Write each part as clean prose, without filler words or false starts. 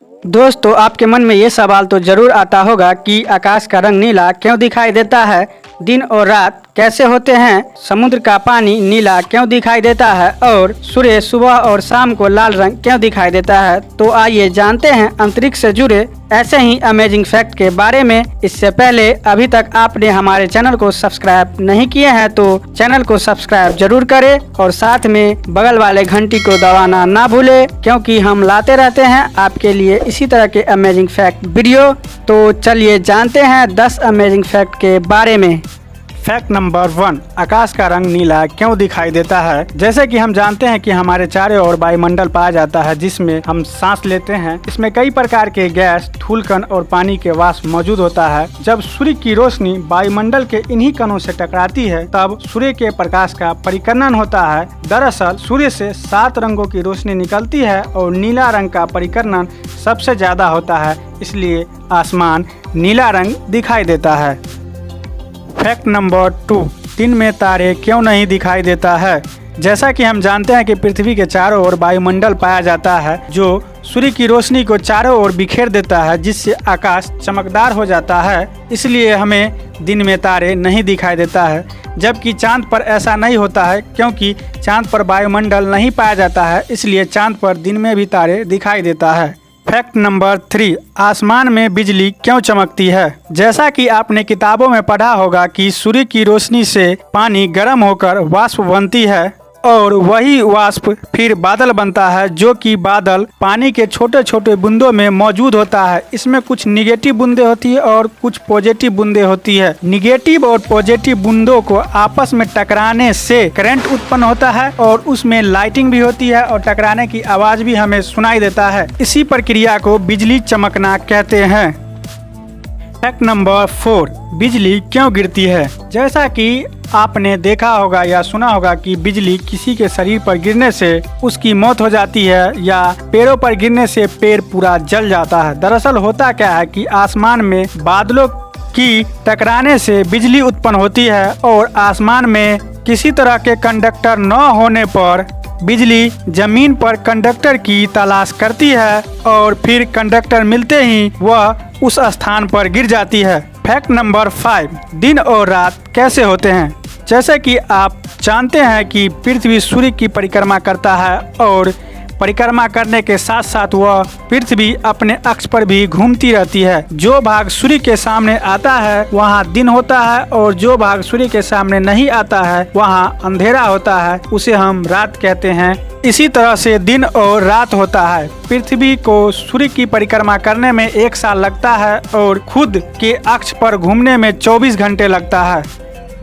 दोस्तों, आपके मन में ये सवाल तो जरूर आता होगा कि आकाश का रंग नीला क्यों दिखाई देता है, दिन और रात कैसे होते हैं, समुद्र का पानी नीला क्यों दिखाई देता है और सूर्य सुबह और शाम को लाल रंग क्यों दिखाई देता है। तो आइए जानते हैं अंतरिक्ष से जुड़े ऐसे ही अमेजिंग फैक्ट के बारे में। इससे पहले अभी तक आपने हमारे चैनल को सब्सक्राइब नहीं किए हैं तो चैनल को सब्सक्राइब जरूर करें और साथ में बगल वाले घंटी को दबाना ना भूले, क्योंकि हम लाते रहते हैं आपके लिए इसी तरह के अमेजिंग फैक्ट वीडियो। तो चलिए जानते हैं 10 अमेजिंग फैक्ट के बारे में। फैक्ट नंबर 1, आकाश का रंग नीला क्यों दिखाई देता है। जैसे कि हम जानते हैं कि हमारे चारों ओर वायुमंडल पाया जाता है जिसमें हम सांस लेते हैं। इसमें कई प्रकार के गैस, धूलकण और पानी के वाष्प मौजूद होता है। जब सूर्य की रोशनी वायुमंडल के इन्हीं कणों से टकराती है तब सूर्य के प्रकाश का परिकर्णन होता है। दरअसल सूर्य से 7 रंगों की रोशनी निकलती है और नीला रंग का परिकर्णन सबसे ज्यादा होता है, इसलिए आसमान नीला रंग दिखाई देता है। फैक्ट नंबर 2, दिन में तारे क्यों नहीं दिखाई देता है। जैसा कि हम जानते हैं कि पृथ्वी के चारों ओर वायुमंडल पाया जाता है जो सूर्य की रोशनी को चारों ओर बिखेर देता है, जिससे आकाश चमकदार हो जाता है। इसलिए हमें दिन में तारे नहीं दिखाई देता है, जबकि चांद पर ऐसा नहीं होता है क्योंकि चांद पर वायुमंडल नहीं पाया जाता है, इसलिए चांद पर दिन में भी तारे दिखाई देता है। फैक्ट नंबर 3, आसमान में बिजली क्यों चमकती है। जैसा कि आपने किताबों में पढ़ा होगा कि सूर्य की रोशनी से पानी गर्म होकर वाष्प बनती है और वही वाष्प फिर बादल बनता है, जो कि बादल पानी के छोटे छोटे बूंदों में मौजूद होता है। इसमें कुछ निगेटिव बूंदें होती है और कुछ पॉजिटिव बूंदें होती है। निगेटिव और पॉजिटिव बूंदों को आपस में टकराने से करंट उत्पन्न होता है और उसमें लाइटिंग भी होती है और टकराने की आवाज भी हमें सुनाई देता है। इसी प्रक्रिया को बिजली चमकना कहते हैं। फैक्ट नंबर 4, बिजली क्यों गिरती है। जैसा कि आपने देखा होगा या सुना होगा कि बिजली किसी के शरीर पर गिरने से उसकी मौत हो जाती है या पेड़ों पर गिरने से पेड़ पूरा जल जाता है। दरअसल होता क्या है कि आसमान में बादलों की टकराने से बिजली उत्पन्न होती है और आसमान में किसी तरह के कंडक्टर न होने पर बिजली जमीन पर कंडक्टर की तलाश करती है और फिर कंडक्टर मिलते ही वह उस स्थान पर गिर जाती है। फैक्ट नंबर 5, दिन और रात कैसे होते हैं। जैसे कि आप जानते हैं कि पृथ्वी सूर्य की परिक्रमा करता है और परिक्रमा करने के साथ साथ वह पृथ्वी अपने अक्ष पर भी घूमती रहती है। जो भाग सूर्य के सामने आता है वहाँ दिन होता है और जो भाग सूर्य के सामने नहीं आता है वहाँ अंधेरा होता है, उसे हम रात कहते हैं। इसी तरह से दिन और रात होता है। पृथ्वी को सूर्य की परिक्रमा करने में 1 साल लगता है और खुद के अक्ष पर घूमने में 24 घंटे लगता है।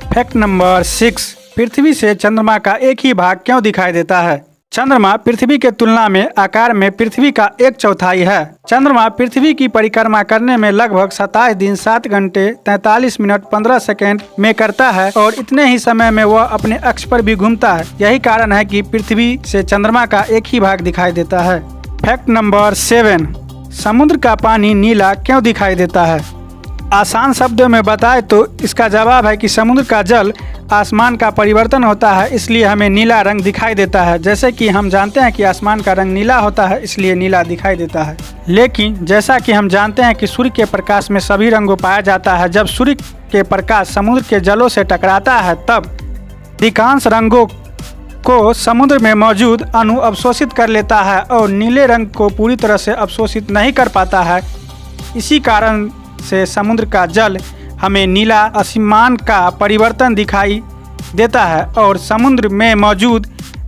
फैक्ट नंबर 6, पृथ्वी से चंद्रमा का एक ही भाग क्यों दिखाई देता है। चंद्रमा पृथ्वी के तुलना में आकार में पृथ्वी का 1/4 है। चंद्रमा पृथ्वी की परिक्रमा करने में लगभग 27 दिन 7 घंटे 43 मिनट 15 सेकेंड में करता है और इतने ही समय में वह अपने अक्ष पर भी घूमता है। यही कारण है कि पृथ्वी से चंद्रमा का एक ही भाग दिखाई देता है। फैक्ट नंबर 7, समुद्र का पानी नीला क्यों दिखाई देता है। आसान शब्दों में बताए तो इसका जवाब है कि समुद्र का जल आसमान का परिवर्तन होता है, इसलिए हमें नीला रंग दिखाई देता है। जैसे कि हम जानते हैं कि आसमान का रंग नीला होता है, इसलिए नीला दिखाई देता है। लेकिन जैसा कि हम जानते हैं कि सूर्य के प्रकाश में सभी रंगों पाया जाता है। जब सूर्य के प्रकाश समुद्र के जलों से टकराता है तब अधिकांश रंगों को समुद्र में मौजूद अणु अवशोषित कर लेता है और नीले रंग को पूरी तरह से अवशोषित नहीं कर पाता है। इसी कारण से समुद्र का जल हमें नीला आसमान का परिवर्तन दिखाई देता है और समुद्र में मौजूद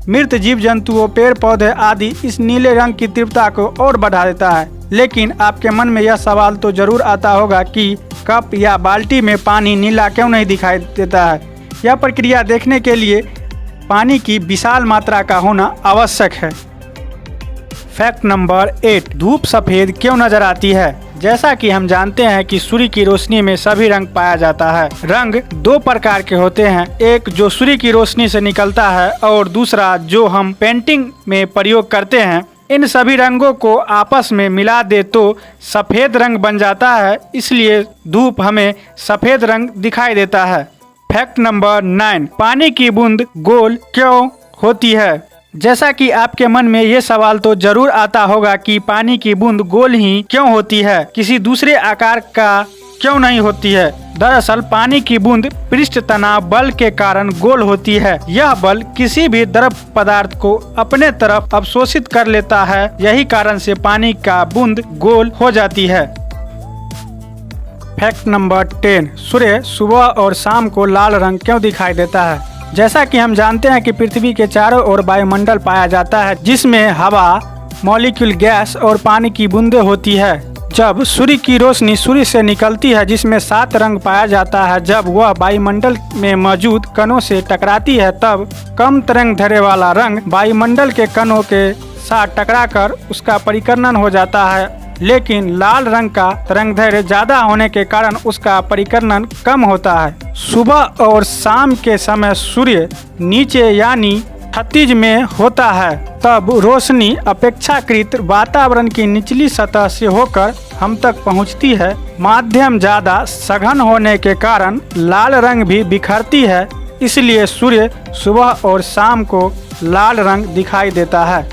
मृत जीव जंतुओं, पेड़ पौधे आदि इस नीले रंग की तीव्रता को और बढ़ा देता है। लेकिन आपके मन में यह सवाल तो जरूर आता होगा कि कप या बाल्टी में पानी नीला क्यों नहीं दिखाई देता है। यह प्रक्रिया देखने के लिए पानी की विशाल मात्रा का होना आवश्यक है। फैक्ट नंबर 8, धूप सफेद क्यों नजर आती है। जैसा कि हम जानते हैं कि सूर्य की रोशनी में सभी रंग पाया जाता है। रंग 2 प्रकार के होते हैं, एक जो सूर्य की रोशनी से निकलता है और दूसरा जो हम पेंटिंग में प्रयोग करते हैं। इन सभी रंगों को आपस में मिला दे तो सफेद रंग बन जाता है, इसलिए धूप हमें सफेद रंग दिखाई देता है। फैक्ट नंबर 9, पानी की बूंद गोल क्यों होती है। जैसा कि आपके मन में ये सवाल तो जरूर आता होगा कि पानी की बूंद गोल ही क्यों होती है, किसी दूसरे आकार का क्यों नहीं होती है। दरअसल पानी की बूंद पृष्ठ तनाव बल के कारण गोल होती है। यह बल किसी भी द्रव पदार्थ को अपने तरफ अवशोषित कर लेता है। यही कारण से पानी का बूंद गोल हो जाती है। फैक्ट नंबर 10, सूर्य सुबह और शाम को लाल रंग क्यों दिखाई देता है। जैसा कि हम जानते हैं कि पृथ्वी के चारों ओर वायुमंडल पाया जाता है, जिसमें हवा, मॉलिक्यूल, गैस और पानी की बूंदें होती है। जब सूर्य की रोशनी सूर्य से निकलती है, जिसमें 7 रंग पाया जाता है, जब वह वायुमंडल में मौजूद कणों से टकराती है, तब कम तरंग दैर्ध्य वाला रंग वायुमंडल के कणों के साथ टकराकर उसका परिकर्णन हो जाता है। लेकिन लाल रंग का तरंग दैर्ध्य ज्यादा होने के कारण उसका परिकर्णन कम होता है। सुबह और शाम के समय सूर्य नीचे यानी क्षितिज में होता है, तब रोशनी अपेक्षाकृत वातावरण की निचली सतह से होकर हम तक पहुंचती है। माध्यम ज्यादा सघन होने के कारण लाल रंग भी बिखरती है, इसलिए सूर्य सुबह और शाम को लाल रंग दिखाई देता है।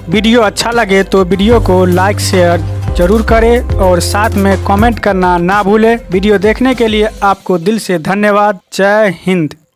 वीडियो अच्छा लगे तो वीडियो को लाइक शेयर जरूर करें और साथ में कमेंट करना ना भूलें। वीडियो देखने के लिए आपको दिल से धन्यवाद। जय हिंद।